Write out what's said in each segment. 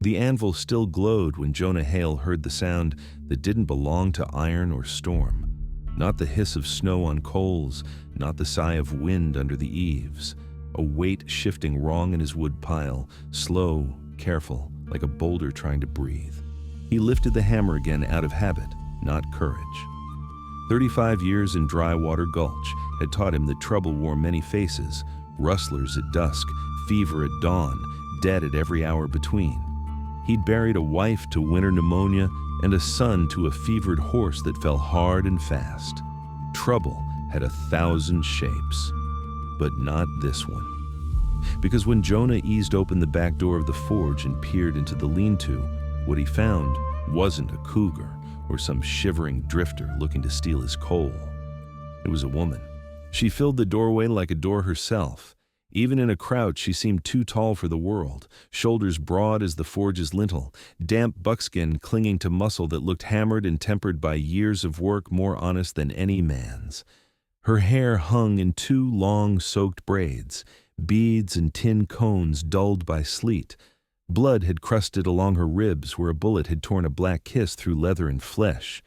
The anvil still glowed when Jonah Hale heard the sound that didn't belong to iron or storm. Not the hiss of snow on coals, not the sigh of wind under the eaves. A weight shifting wrong in his wood pile, slow, careful, like a boulder trying to breathe. He lifted the hammer again out of habit, not courage. 35 years in Dry Water Gulch had taught him that trouble wore many faces, rustlers at dusk, fever at dawn, dead at every hour between. He'd buried a wife to winter pneumonia and a son to a fevered horse that fell hard and fast. Trouble had 1,000 shapes, but not this one. Because when Jonah eased open the back door of the forge and peered into the lean-to, what he found wasn't a cougar or some shivering drifter looking to steal his coal. It was a woman. She filled the doorway like a door herself. Even in a crouch, she seemed too tall for the world, shoulders broad as the forge's lintel, damp buckskin clinging to muscle that looked hammered and tempered by years of work more honest than any man's. Her hair hung in 2 long, soaked braids, beads and tin cones dulled by sleet. Blood had crusted along her ribs where a bullet had torn a black kiss through leather and flesh.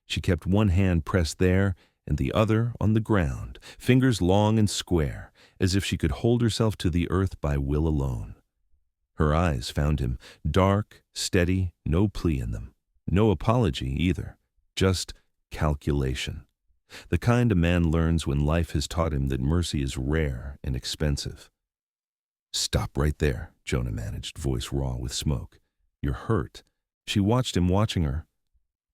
She kept one hand pressed there and the other on the ground, fingers long and square, as if she could hold herself to the earth by will alone. Her eyes found him, dark, steady, no plea in them. No apology either, just calculation. The kind a man learns when life has taught him that mercy is rare and expensive. "Stop right there," Jonah managed, voice raw with smoke. "You're hurt." She watched him watching her.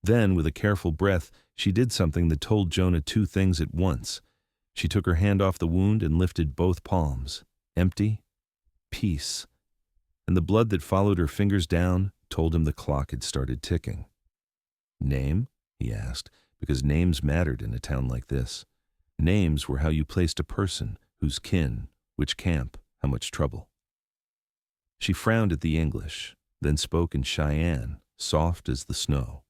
Then, with a careful breath, she did something that told Jonah 2 things at once. She took her hand off the wound and lifted both palms. Empty, peace. And the blood that followed her fingers down told him the clock had started ticking. "Name?" he asked, because names mattered in a town like this. Names were how you placed a person, whose kin, which camp, how much trouble. She frowned at the English, then spoke in Cheyenne, soft as the snow.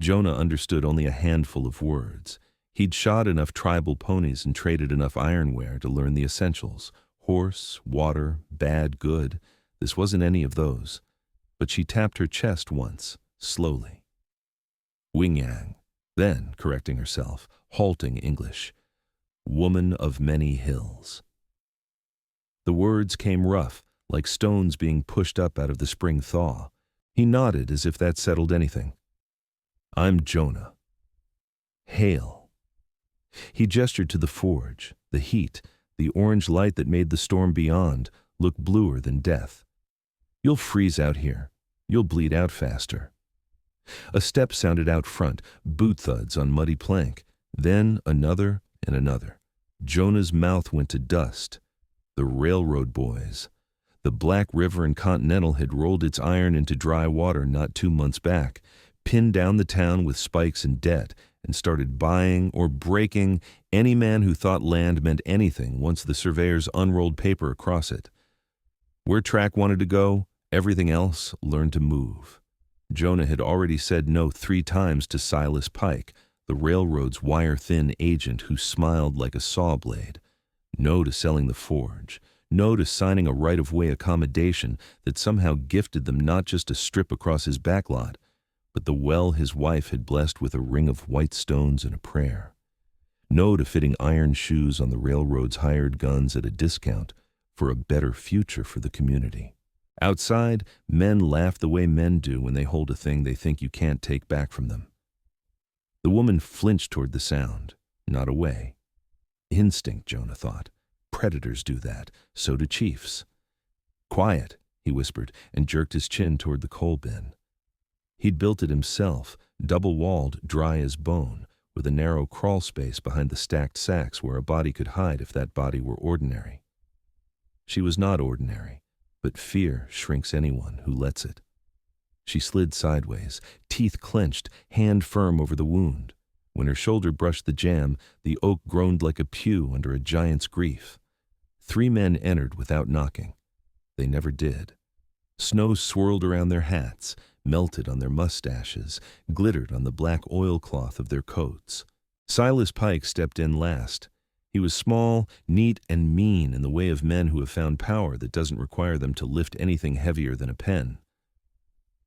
Jonah understood only a handful of words. He'd shod enough tribal ponies and traded enough ironware to learn the essentials. Horse, water, bad, good. This wasn't any of those. But she tapped her chest once, slowly. Wingyang. Then, correcting herself, halting English. Woman of many hills. The words came rough, like stones being pushed up out of the spring thaw. He nodded as if that settled anything. "I'm Jonah. Hale." He gestured to the forge. The heat, the orange light that made the storm beyond, looked bluer than death. "You'll freeze out here. You'll bleed out faster." A step sounded out front, boot thuds on muddy plank. Then another and another. Jonah's mouth went to dust. The railroad boys. The Black River and Continental had rolled its iron into dry water not 2 months back, pinned down the town with spikes and debt, and started buying or breaking any man who thought land meant anything once the surveyors unrolled paper across it. Where track wanted to go, everything else learned to move. Jonah had already said no 3 times to Silas Pike, the railroad's wire-thin agent who smiled like a saw blade. No to selling the forge. No to signing a right-of-way accommodation that somehow gifted them not just a strip across his backlot, but the well his wife had blessed with a ring of white stones and a prayer. No to fitting iron shoes on the railroad's hired guns at a discount for a better future for the community. Outside, men laugh the way men do when they hold a thing they think you can't take back from them. The woman flinched toward the sound, not away. Instinct, Jonah thought. Predators do that. So do chiefs. "Quiet," he whispered, and jerked his chin toward the coal bin. He'd built it himself, double-walled, dry as bone, with a narrow crawl space behind the stacked sacks where a body could hide if that body were ordinary. She was not ordinary, but fear shrinks anyone who lets it. She slid sideways, teeth clenched, hand firm over the wound. When her shoulder brushed the jam, the oak groaned like a pew under a giant's grief. 3 men entered without knocking. They never did. Snow swirled around their hats, melted on their mustaches, glittered on the black oilcloth of their coats. Silas Pike stepped in last. He was small, neat, and mean in the way of men who have found power that doesn't require them to lift anything heavier than a pen.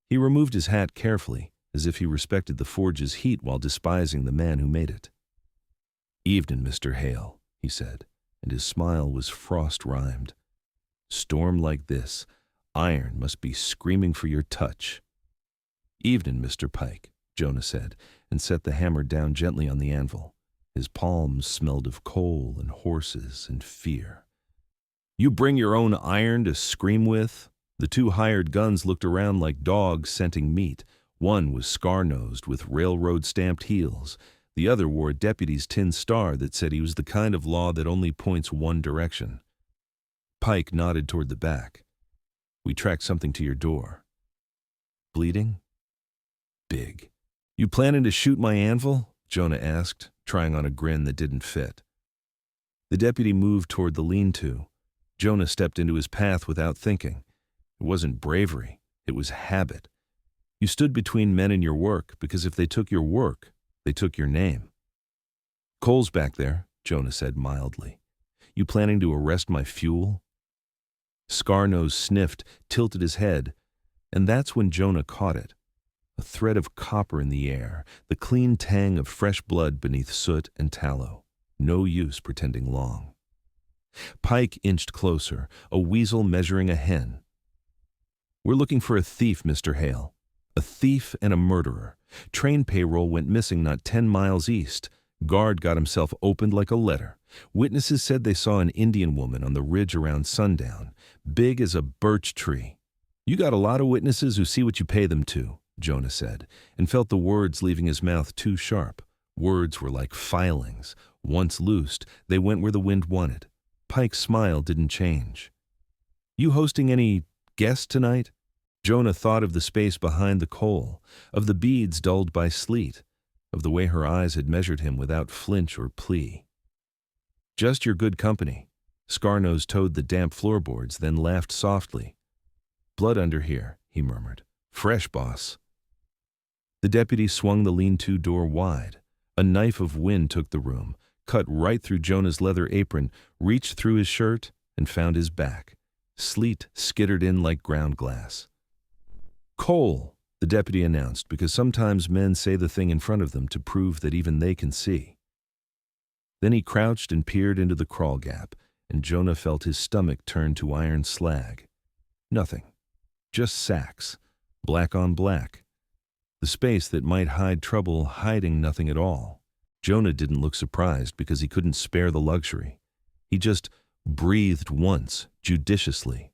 He removed his hat carefully, as if he respected the forge's heat while despising the man who made it. "Evening, Mr. Hale," he said, and his smile was frost-rhymed. "Storm like this, iron must be screaming for your touch." "Evening, Mr. Pike," Jonah said, and set the hammer down gently on the anvil. His palms smelled of coal and horses and fear. "You bring your own iron to scream with?" The two hired guns looked around like dogs scenting meat. One was scar-nosed with railroad-stamped heels. The other wore a deputy's tin star that said he was the kind of law that only points one direction. Pike nodded toward the back. "We tracked something to your door." "Bleeding?" "Big." "You planning to shoot my anvil?" Jonah asked, trying on a grin that didn't fit. The deputy moved toward the lean-to. Jonah stepped into his path without thinking. It wasn't bravery, it was habit. You stood between men and your work, because if they took your work, they took your name. "Cole's back there," Jonah said mildly. "You planning to arrest my fuel?" Scar-Nose sniffed, tilted his head, and that's when Jonah caught it. A thread of copper in the air, the clean tang of fresh blood beneath soot and tallow. No use pretending long. Pike inched closer, a weasel measuring a hen. "We're looking for a thief, Mr. Hale. A thief and a murderer. Train payroll went missing not 10 miles east. Guard got himself opened like a letter. Witnesses said they saw an Indian woman on the ridge around sundown, big as a birch tree." "You got a lot of witnesses who see what you pay them to," Jonah said, and felt the words leaving his mouth too sharp. Words were like filings. Once loosed, they went where the wind wanted. Pike's smile didn't change. "You hosting any guests tonight?" Jonah thought of the space behind the coal, of the beads dulled by sleet, of the way her eyes had measured him without flinch or plea. "Just your good company." Scar-Nose toed the damp floorboards, then laughed softly. "Blood under here," he murmured. "Fresh, boss." The deputy swung the lean-to door wide. A knife of wind took the room, cut right through Jonah's leather apron, reached through his shirt, and found his back. Sleet skittered in like ground glass. "Cole," the deputy announced, because sometimes men say the thing in front of them to prove that even they can see. Then he crouched and peered into the crawl gap, and Jonah felt his stomach turn to iron slag. Nothing. Just sacks. Black on black. The space that might hide trouble hiding nothing at all. Jonah didn't look surprised because he couldn't spare the luxury. He just breathed once, judiciously.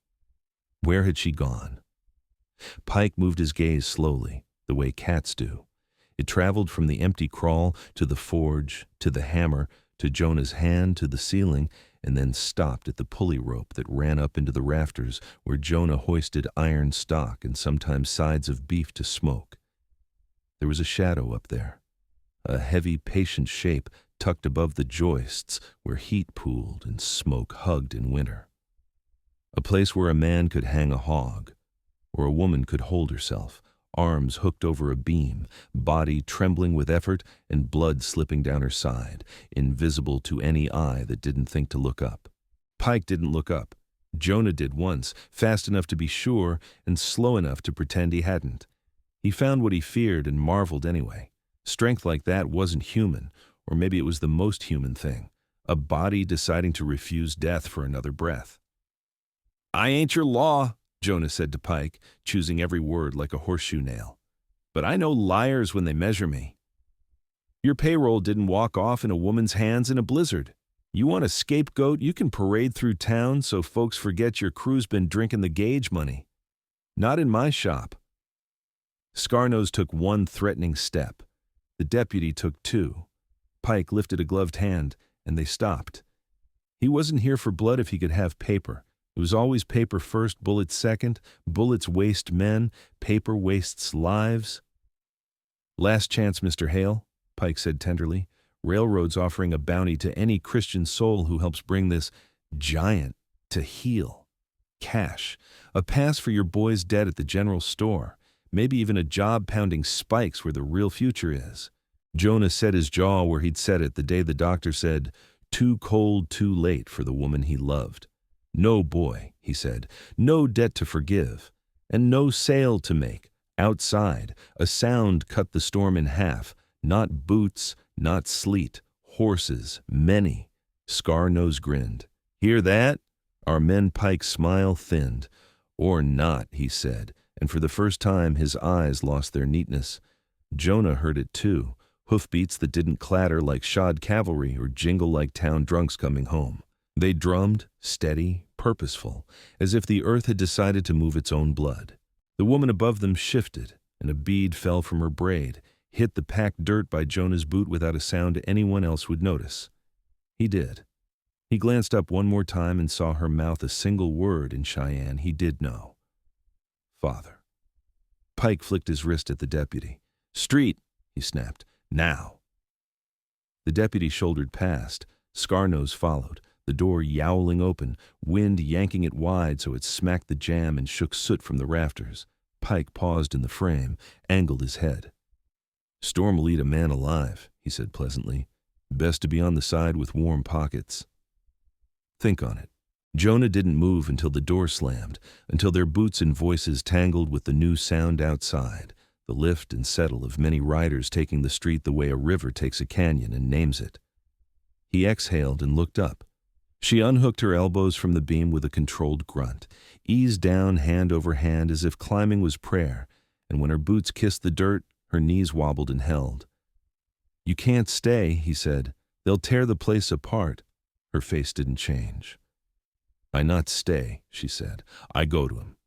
Where had she gone? Pike moved his gaze slowly, the way cats do. It traveled from the empty crawl to the forge, to the hammer, to Jonah's hand, to the ceiling, and then stopped at the pulley rope that ran up into the rafters where Jonah hoisted iron stock and sometimes sides of beef to smoke. There was a shadow up there, a heavy, patient shape tucked above the joists where heat pooled and smoke hugged in winter. A place where a man could hang a hog, or a woman could hold herself, arms hooked over a beam, body trembling with effort and blood slipping down her side, invisible to any eye that didn't think to look up. Pike didn't look up. Jonah did once, fast enough to be sure and slow enough to pretend he hadn't. He found what he feared and marveled anyway. Strength like that wasn't human, or maybe it was the most human thing, a body deciding to refuse death for another breath. "I ain't your law," Jonah said to Pike, choosing every word like a horseshoe nail. "But I know liars when they measure me. Your payroll didn't walk off in a woman's hands in a blizzard. You want a scapegoat, you can parade through town so folks forget your crew's been drinking the gauge money. Not in my shop." Scar-Nose took one threatening step. The deputy took two. Pike lifted a gloved hand, and they stopped. He wasn't here for blood if he could have paper. It was always paper first, bullets second. Bullets waste men, paper wastes lives. "Last chance, Mr. Hale," Pike said tenderly. "Railroad's offering a bounty to any Christian soul who helps bring this giant to heel. Cash, a pass for your boy's debt at the general store, maybe even a job pounding spikes where the real future is." Jonah set his jaw where he'd set it the day the doctor said, "Too cold, too late" for the woman he loved. "No boy," he said, "no debt to forgive, and no sale to make. Outside, a sound cut the storm in half. Not boots, not sleet, horses, many. Scar-Nose grinned. "Hear that?" Our men Pike's smile thinned. "Or not," he said, and for the first time his eyes lost their neatness. Jonah heard it too, hoofbeats that didn't clatter like shod cavalry or jingle like town drunks coming home. They drummed, steady, purposeful, as if the earth had decided to move its own blood. The woman above them shifted, and a bead fell from her braid, hit the packed dirt by Jonah's boot without a sound anyone else would notice. He did. He glanced up one more time and saw her mouth a single word in Cheyenne he did know. "Father." Pike flicked his wrist at the deputy. "Street," he snapped. "Now." The deputy shouldered past. Scar-Nose followed, the door yowling open, wind yanking it wide so it smacked the jamb and shook soot from the rafters. Pike paused in the frame, angled his head. "Storm will eat a man alive," he said pleasantly. "Best to be on the side with warm pockets." Think on it. Jonah didn't move until the door slammed, until their boots and voices tangled with the new sound outside, the lift and settle of many riders taking the street the way a river takes a canyon and names it. He exhaled and looked up. She unhooked her elbows from the beam with a controlled grunt, eased down hand over hand as if climbing was prayer, and when her boots kissed the dirt, her knees wobbled and held. "You can't stay," he said. "They'll tear the place apart." Her face didn't change. "I not stay," she said. "I go to him.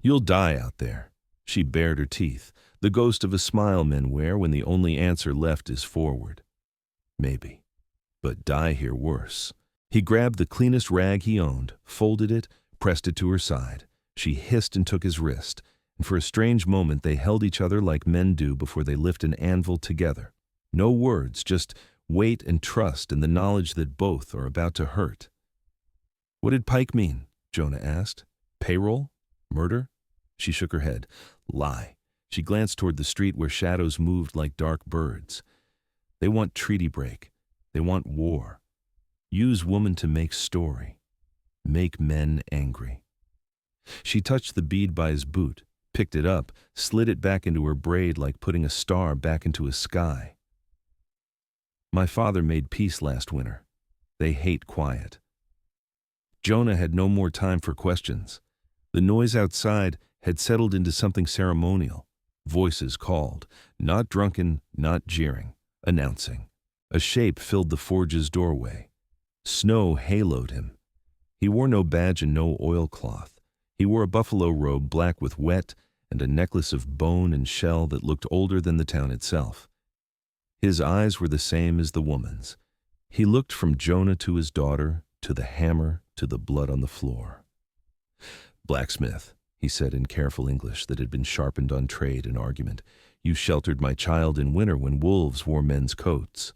You'll die out there." She bared her teeth, the ghost of a smile men wear when the only answer left is forward. "Maybe. But die here worse." He grabbed the cleanest rag he owned, folded it, pressed it to her side. She hissed and took his wrist, and for a strange moment they held each other like men do before they lift an anvil together. No words, just weight and trust and the knowledge that both are about to hurt. "What did Pike mean?" Jonah asked. "Payroll? Murder?" She shook her head. "Lie." She glanced toward the street where shadows moved like dark birds. "They want treaty break. They want war. Use woman to make story. Make men angry." She touched the bead by his boot, picked it up, slid it back into her braid like putting a star back into a sky. "My father made peace last winter. They hate quiet." Jonah had no more time for questions. The noise outside had settled into something ceremonial. Voices called, not drunken, not jeering, announcing. A shape filled the forge's doorway. Snow haloed him. He wore no badge and no oilcloth. He wore a buffalo robe black with wet and a necklace of bone and shell that looked older than the town itself. His eyes were the same as the woman's. He looked from Jonah to his daughter, to the hammer, to the blood on the floor. "Blacksmith," he said in careful English that had been sharpened on trade and argument, "you sheltered my child in winter when wolves wore men's coats."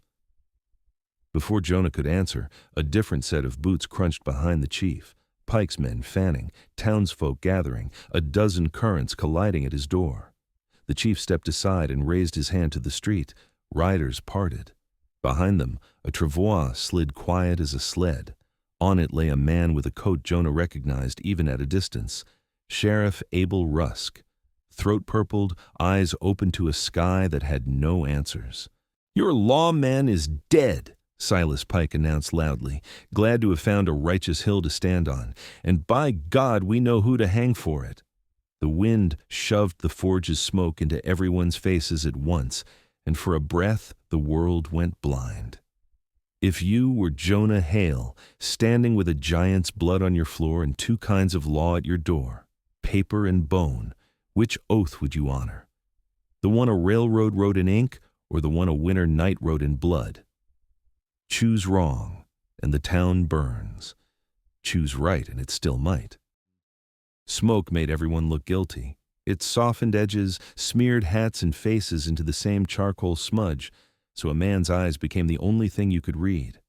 Before Jonah could answer, a different set of boots crunched behind the chief, Pike's men fanning, townsfolk gathering, a dozen currents colliding at his door. The chief stepped aside and raised his hand to the street. Riders parted. Behind them, a travois slid quiet as a sled. On it lay a man with a coat Jonah recognized even at a distance. Sheriff Abel Rusk. Throat purpled, eyes open to a sky that had no answers. "Your lawman is dead," Silas Pike announced loudly, glad to have found a righteous hill to stand on. "And by God, we know who to hang for it." The wind shoved the forge's smoke into everyone's faces at once, and for a breath the world went blind. If you were Jonah Hale, standing with a giant's blood on your floor and two kinds of law at your door, paper and bone, which oath would you honor? The one a railroad wrote in ink, or the one a winter night wrote in blood? Choose wrong, and the town burns. Choose right, and it still might. Smoke made everyone look guilty. It softened edges, smeared hats and faces into the same charcoal smudge, so a man's eyes became the only thing you could read.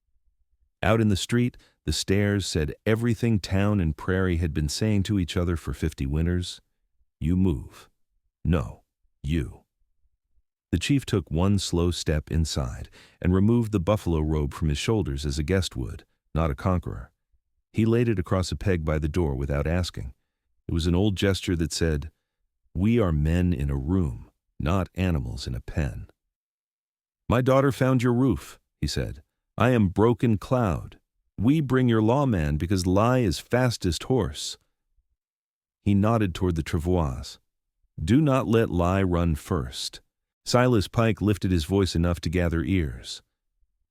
Out in the street, the stairs said everything town and prairie had been saying to each other for 50 winters. You move. No, you. The chief took one slow step inside and removed the buffalo robe from his shoulders as a guest would, not a conqueror. He laid it across a peg by the door without asking. It was an old gesture that said, We are men in a room, not animals in a pen. My daughter found your roof, he said. I am Broken Cloud. We bring your lawman because lie is fastest horse. He nodded toward the travois. Do not let lie run first. Silas Pike lifted his voice enough to gather ears.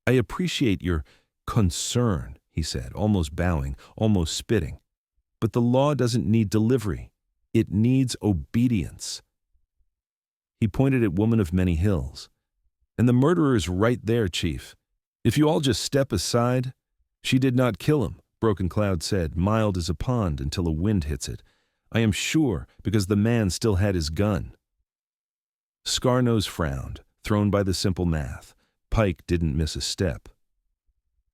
I appreciate your concern, he said, almost bowing, almost spitting. But the law doesn't need delivery. It needs obedience. He pointed at Woman of Many Hills. And the murderer is right there, Chief. If you all just step aside. She did not kill him, Broken Cloud said, mild as a pond until a wind hits it. I am sure, because the man still had his gun. Scarnose frowned, thrown by the simple math. Pike didn't miss a step.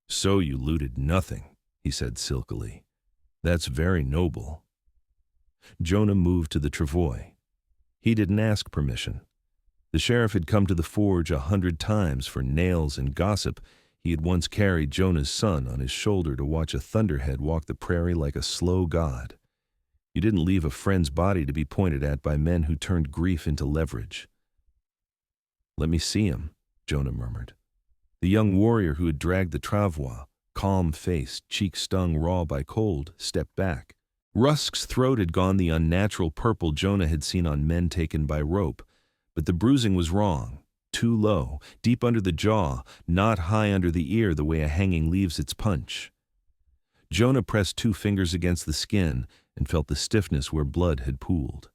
So you looted nothing, he said silkily. That's very noble. Jonah moved to the travois. He didn't ask permission. The sheriff had come to the forge 100 times for nails and gossip. He had once carried Jonah's son on his shoulder to watch a thunderhead walk the prairie like a slow god. You didn't leave a friend's body to be pointed at by men who turned grief into leverage. Let me see him, Jonah murmured. The young warrior who had dragged the travois, calm-faced, cheek stung raw by cold, stepped back. Rusk's throat had gone the unnatural purple Jonah had seen on men taken by rope, but the bruising was wrong. Too low, deep under the jaw, not high under the ear the way a hanging leaves its punch. Jonah pressed 2 fingers against the skin and felt the stiffness where blood had pooled.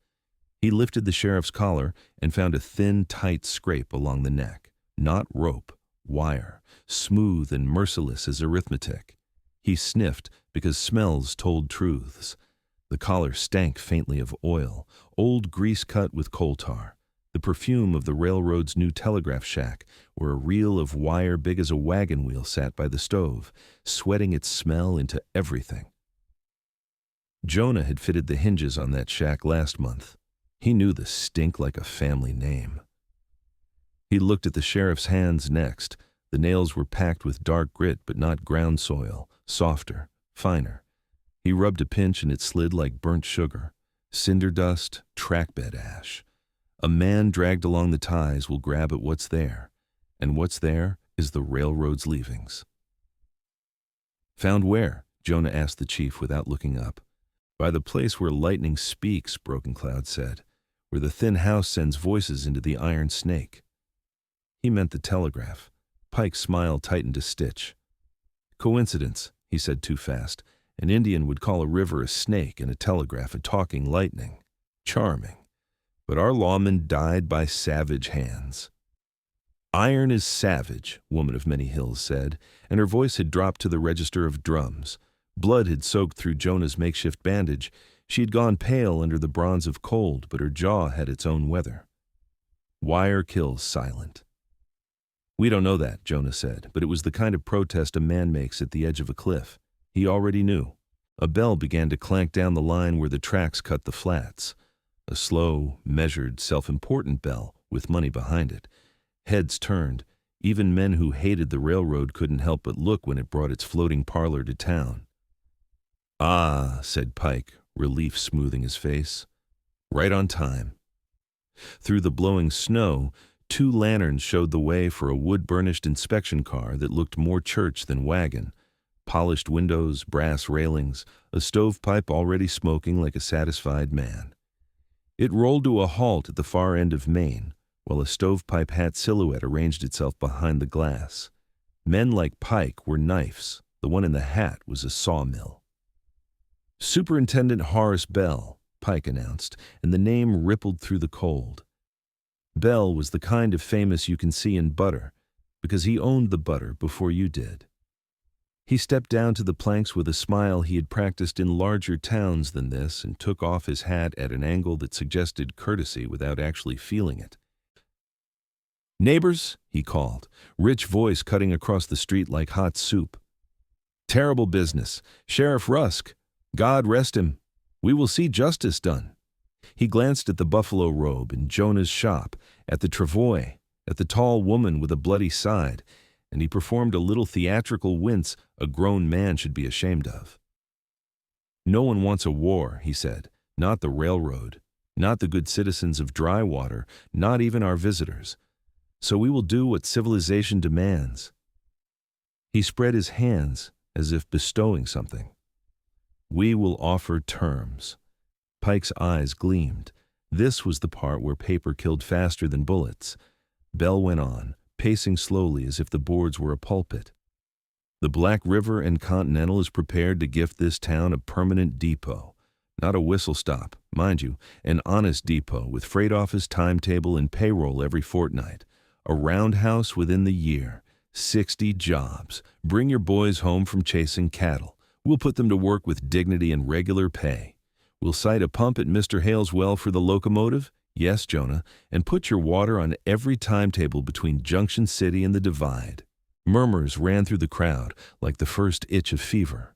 He lifted the sheriff's collar and found a thin, tight scrape along the neck. Not rope, wire, smooth and merciless as arithmetic. He sniffed because smells told truths. The collar stank faintly of oil, old grease cut with coal tar. The perfume of the railroad's new telegraph shack, where a reel of wire big as a wagon wheel sat by the stove, sweating its smell into everything. Jonah had fitted the hinges on that shack last month. He knew the stink like a family name. He looked at the sheriff's hands next. The nails were packed with dark grit but not ground soil, softer, finer. He rubbed a pinch and it slid like burnt sugar, cinder dust, trackbed ash. A man dragged along the ties will grab at what's there, and what's there is the railroad's leavings. Found where? Jonah asked the chief without looking up. By the place where lightning speaks, Broken Cloud said, where the thin house sends voices into the iron snake. He meant the telegraph. Pike's smile tightened a stitch. Coincidence, he said too fast. An Indian would call a river a snake and a telegraph a talking lightning. Charming. But our lawman died by savage hands. Iron is savage, Woman of Many Hills said, and her voice had dropped to the register of drums. Blood had soaked through Jonah's makeshift bandage. She had gone pale under the bronze of cold, but her jaw had its own weather. Wire kills silent. We don't know that, Jonah said, but it was the kind of protest a man makes at the edge of a cliff. He already knew. A bell began to clank down the line where the tracks cut the flats. A slow, measured, self-important bell with money behind it. Heads turned. Even men who hated the railroad couldn't help but look when it brought its floating parlor to town. Ah, said Pike, relief smoothing his face. Right on time. Through the blowing snow, 2 lanterns showed the way for a wood-burnished inspection car that looked more church than wagon. Polished windows, brass railings, a stovepipe already smoking like a satisfied man. It rolled to a halt at the far end of Maine, while a stovepipe hat silhouette arranged itself behind the glass. Men like Pike were knives. The one in the hat was a sawmill. Superintendent Horace Bell, Pike announced, and the name rippled through the cold. Bell was the kind of famous you can see in butter, because he owned the butter before you did. He stepped down to the planks with a smile he had practiced in larger towns than this and took off his hat at an angle that suggested courtesy without actually feeling it. Neighbors, he called, rich voice cutting across the street like hot soup. Terrible business. Sheriff Rusk. God rest him. We will see justice done. He glanced at the buffalo robe in Jonah's shop, at the travois, at the tall woman with a bloody side, and he performed a little theatrical wince a grown man should be ashamed of. No one wants a war, he said, not the railroad. not the good citizens of Dry Water, not even our visitors. So we will do what civilization demands." He spread his hands as if bestowing something. "We will offer terms." Pike's eyes gleamed. This was the part where paper killed faster than bullets. Bell went on, pacing slowly as if the boards were a pulpit. "The Black River and Continental is prepared to gift this town a permanent depot. Not a whistle stop, mind you, an honest depot with freight office timetable and payroll every fortnight. A roundhouse within the year. 60 jobs. Bring your boys home from chasing cattle. We'll put them to work with dignity and regular pay. We'll site a pump at Mr. Hale's well for the locomotive. Yes, Jonah, and put your water on every timetable between Junction City and the Divide." Murmurs ran through the crowd like the first itch of fever.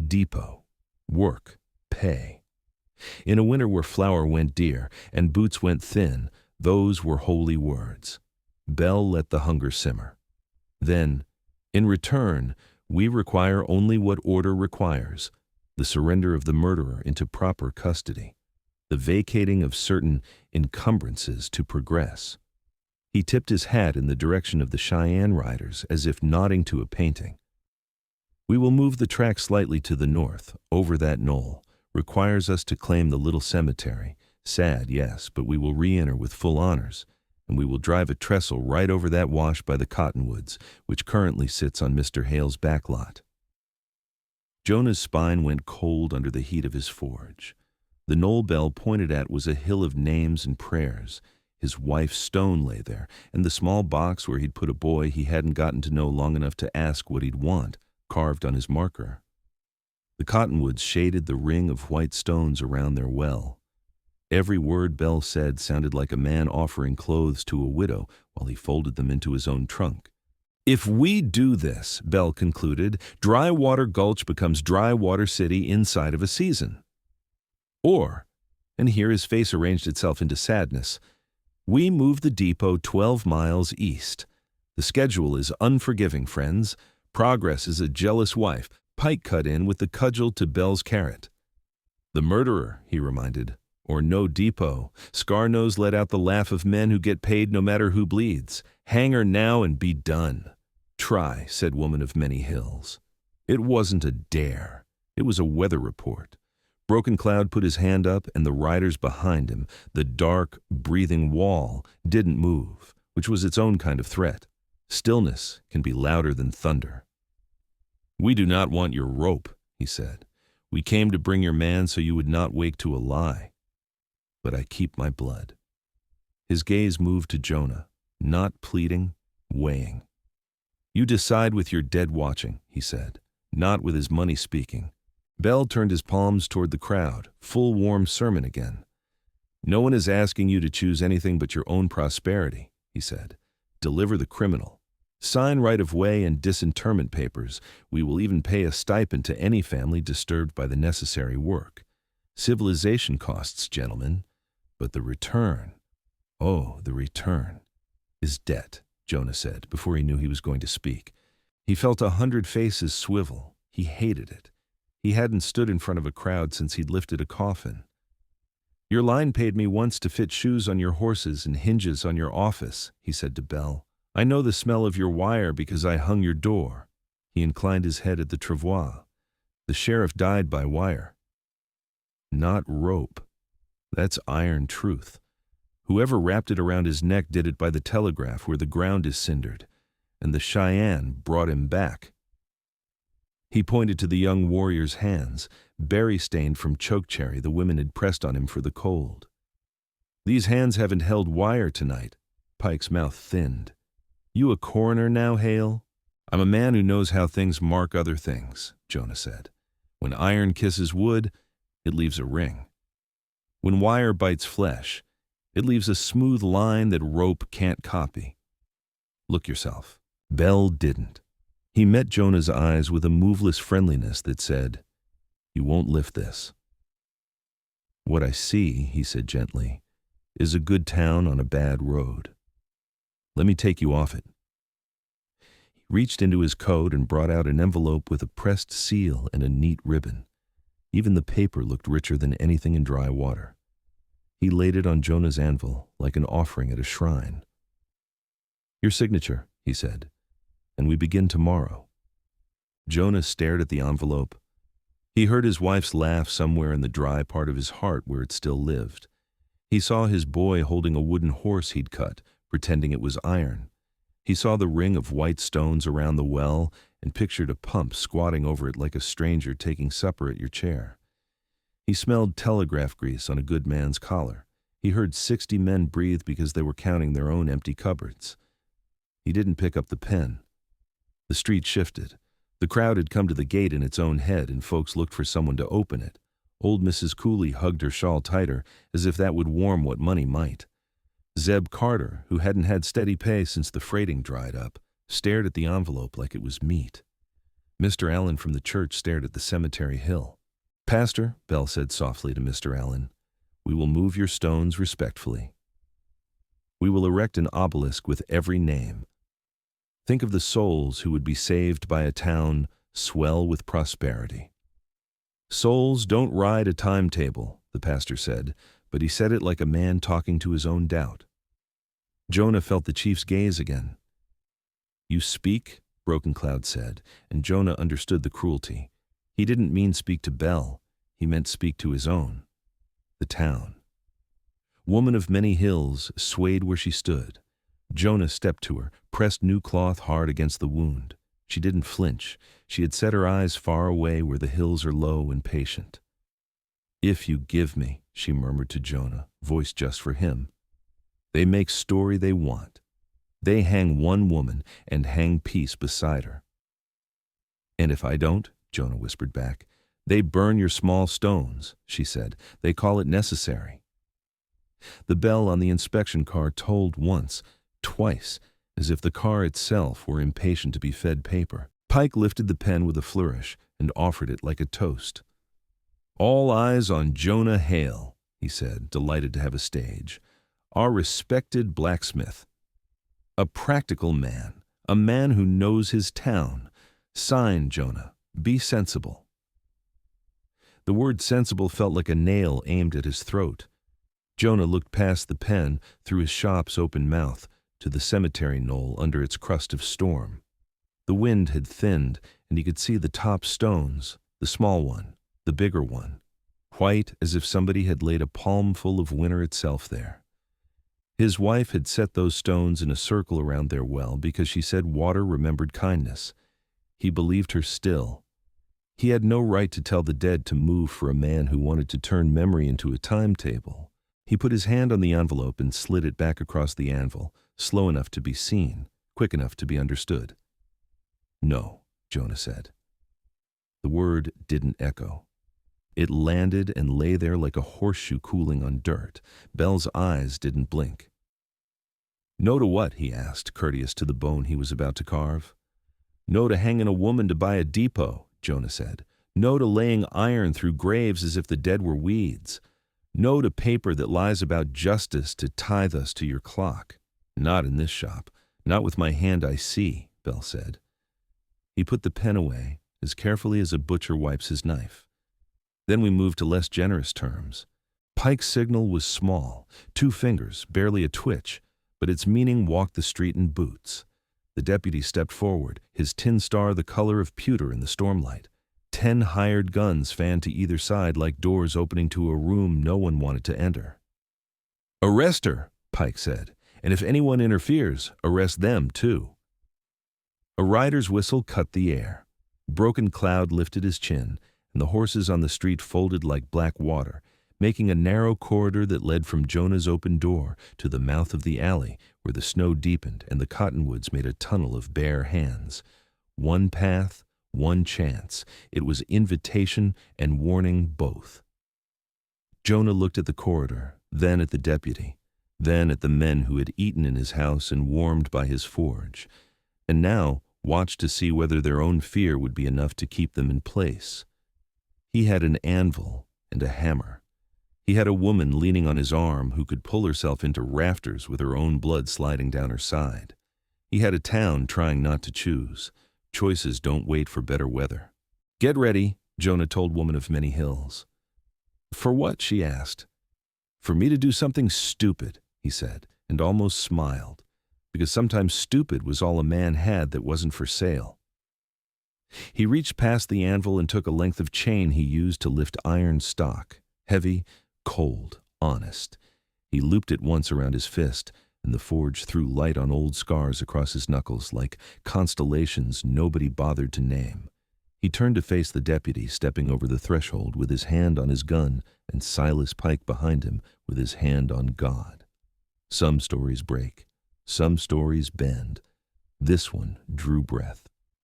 Depot. Work. Pay. In a winter where flour went dear and boots went thin, those were holy words. Bell let the hunger simmer. Then, "In return, we require only what order requires: the surrender of the murderer into proper custody, the vacating of certain encumbrances to progress." He tipped his hat in the direction of the Cheyenne riders as if nodding to a painting. "We will move the track slightly to the north, over that knoll. Requires us to claim the little cemetery. Sad, yes, but we will re-enter with full honors. And we will drive a trestle right over that wash by the cottonwoods, which currently sits on Mr. Hale's back lot." Jonah's spine went cold under the heat of his forge. The knoll Bell pointed at was a hill of names and prayers. His wife's stone lay there, and the small box where he'd put a boy he hadn't gotten to know long enough to ask what he'd want, carved on his marker. The cottonwoods shaded the ring of white stones around their well. Every word Bell said sounded like a man offering clothes to a widow while he folded them into his own trunk. "If we do this," Bell concluded, "Dry Water Gulch becomes Dry Water City inside of a season. Or," and here his face arranged itself into sadness, "we move the depot 12 miles east. The schedule is unforgiving, friends. Progress is a jealous wife." Pike cut in with the cudgel to Bell's carrot. "The murderer," he reminded, "or no depot. Scar-Nose let out the laugh of men who get paid no matter who bleeds. Hang her now and be done." "Try," said Woman of Many Hills. It wasn't a dare. It was a weather report. Broken Cloud put his hand up, and the riders behind him, the dark, breathing wall, didn't move, which was its own kind of threat. Stillness can be louder than thunder. "We do not want your rope," he said. "We came to bring your man so you would not wake to a lie. But I keep my blood." His gaze moved to Jonah, not pleading, weighing. "You decide with your dead watching," he said, not with his money speaking. Bell turned his palms toward the crowd, full warm sermon again. "No one is asking you to choose anything but your own prosperity," he said. "Deliver the criminal. Sign right-of-way and disinterment papers. We will even pay a stipend to any family disturbed by the necessary work. Civilization costs, gentlemen. But the return, oh, the return, is debt," Jonah said before he knew he was going to speak. He felt 100 faces swivel. He hated it. He hadn't stood in front of a crowd since he'd lifted a coffin. "Your line paid me once to fit shoes on your horses and hinges on your office," he said to Bell. "I know the smell of your wire because I hung your door." He inclined his head at the travois. "The sheriff died by wire. Not rope. That's iron truth. Whoever wrapped it around his neck did it by the telegraph where the ground is cindered, and the Cheyenne brought him back." He pointed to the young warrior's hands, berry-stained from chokecherry the women had pressed on him for the cold. "These hands haven't held wire tonight." Pike's mouth thinned. "You a coroner now, Hale?" "I'm a man who knows how things mark other things," Jonah said. "When iron kisses wood, it leaves a ring. When wire bites flesh, it leaves a smooth line that rope can't copy. Look yourself." Bell didn't. He met Jonah's eyes with a moveless friendliness that said, "You won't lift this." "What I see," he said gently, "is a good town on a bad road. Let me take you off it." He reached into his coat and brought out an envelope with a pressed seal and a neat ribbon. Even the paper looked richer than anything in Dry Water. He laid it on Jonah's anvil like an offering at a shrine. "Your signature," he said, "and we begin tomorrow." Jonah stared at the envelope. He heard his wife's laugh somewhere in the dry part of his heart where it still lived. He saw his boy holding a wooden horse he'd cut, pretending it was iron. He saw the ring of white stones around the well and pictured a pump squatting over it like a stranger taking supper at your chair. He smelled telegraph grease on a good man's collar. He heard 60 men breathe because they were counting their own empty cupboards. He didn't pick up the pen. The street shifted. The crowd had come to the gate in its own head, and folks looked for someone to open it. Old Mrs. Cooley hugged her shawl tighter, as if that would warm what money might. Zeb Carter, who hadn't had steady pay since the freighting dried up, stared at the envelope like it was meat. Mr. Allen from the church stared at the cemetery hill. "Pastor," Bell said softly to Mr. Allen, "we will move your stones respectfully. We will erect an obelisk with every name. Think of the souls who would be saved by a town swell with prosperity." "Souls don't ride a timetable," the pastor said, but he said it like a man talking to his own doubt. Jonah felt the chief's gaze again. "You speak," Broken Cloud said, and Jonah understood the cruelty. He didn't mean speak to Bell, he meant speak to his own. The town. Woman of many hills swayed where she stood. Jonah stepped to her, pressed new cloth hard against the wound. She didn't flinch. She had set her eyes far away where the hills are low and patient. "If you give me," she murmured to Jonah, voiced just for him. "They make story they want. They hang one woman and hang peace beside her." "And if I don't," Jonah whispered back, "they burn your small stones," she said. "They call it necessary." The bell on the inspection car tolled once, twice, as if the car itself were impatient to be fed paper. Pike lifted the pen with a flourish and offered it like a toast. "All eyes on Jonah Hale," he said, delighted to have a stage. "Our respected blacksmith. A practical man, a man who knows his town. Sign, Jonah. Be sensible." The word sensible felt like a nail aimed at his throat. Jonah looked past the pen, through his shop's open mouth, to the cemetery knoll under its crust of storm. The wind had thinned, and he could see the top stones, the small one, the bigger one, white as if somebody had laid a palmful of winter itself there. His wife had set those stones in a circle around their well because she said water remembered kindness. He believed her still. He had no right to tell the dead to move for a man who wanted to turn memory into a timetable. He put his hand on the envelope and slid it back across the anvil, slow enough to be seen, quick enough to be understood. "No," Jonah said. The word didn't echo. It landed and lay there like a horseshoe cooling on dirt. Bell's eyes didn't blink. "No to what?" he asked, courteous to the bone he was about to carve. "No to hanging a woman to buy a depot," Jonah said. "No to laying iron through graves as if the dead were weeds. No to paper that lies about justice to tithe us to your clock. Not in this shop. Not with my hand I see," Bell said. He put the pen away, as carefully as a butcher wipes his knife. Then we moved to less generous terms. Pike's signal was small, 2 fingers, barely a twitch, but its meaning walked the street in boots. The deputy stepped forward, his tin star the color of pewter in the stormlight. 10 hired guns fanned to either side like doors opening to a room no one wanted to enter. "Arrest her," Pike said, "and if anyone interferes, arrest them too." A rider's whistle cut the air. Broken Cloud lifted his chin, and the horses on the street folded like black water, making a narrow corridor that led from Jonah's open door to the mouth of the alley where the snow deepened and the cottonwoods made a tunnel of bare hands. One path, one chance. It was invitation and warning both. Jonah looked at the corridor, then at the deputy, then at the men who had eaten in his house and warmed by his forge, and now watched to see whether their own fear would be enough to keep them in place. He had an anvil and a hammer. He had a woman leaning on his arm who could pull herself into rafters with her own blood sliding down her side. He had a town trying not to choose. Choices don't wait for better weather. "Get ready," Jonah told Woman of Many Hills. "For what?" she asked. For me to do something stupid, he said, and almost smiled, because sometimes stupid was all a man had that wasn't for sale. He reached past the anvil and took a length of chain he used to lift iron stock, heavy, cold, honest. He looped it once around his fist, and the forge threw light on old scars across his knuckles like constellations nobody bothered to name. He turned to face the deputy stepping over the threshold with his hand on his gun and Silas Pike behind him with his hand on God. Some stories break, some stories bend. This one drew breath.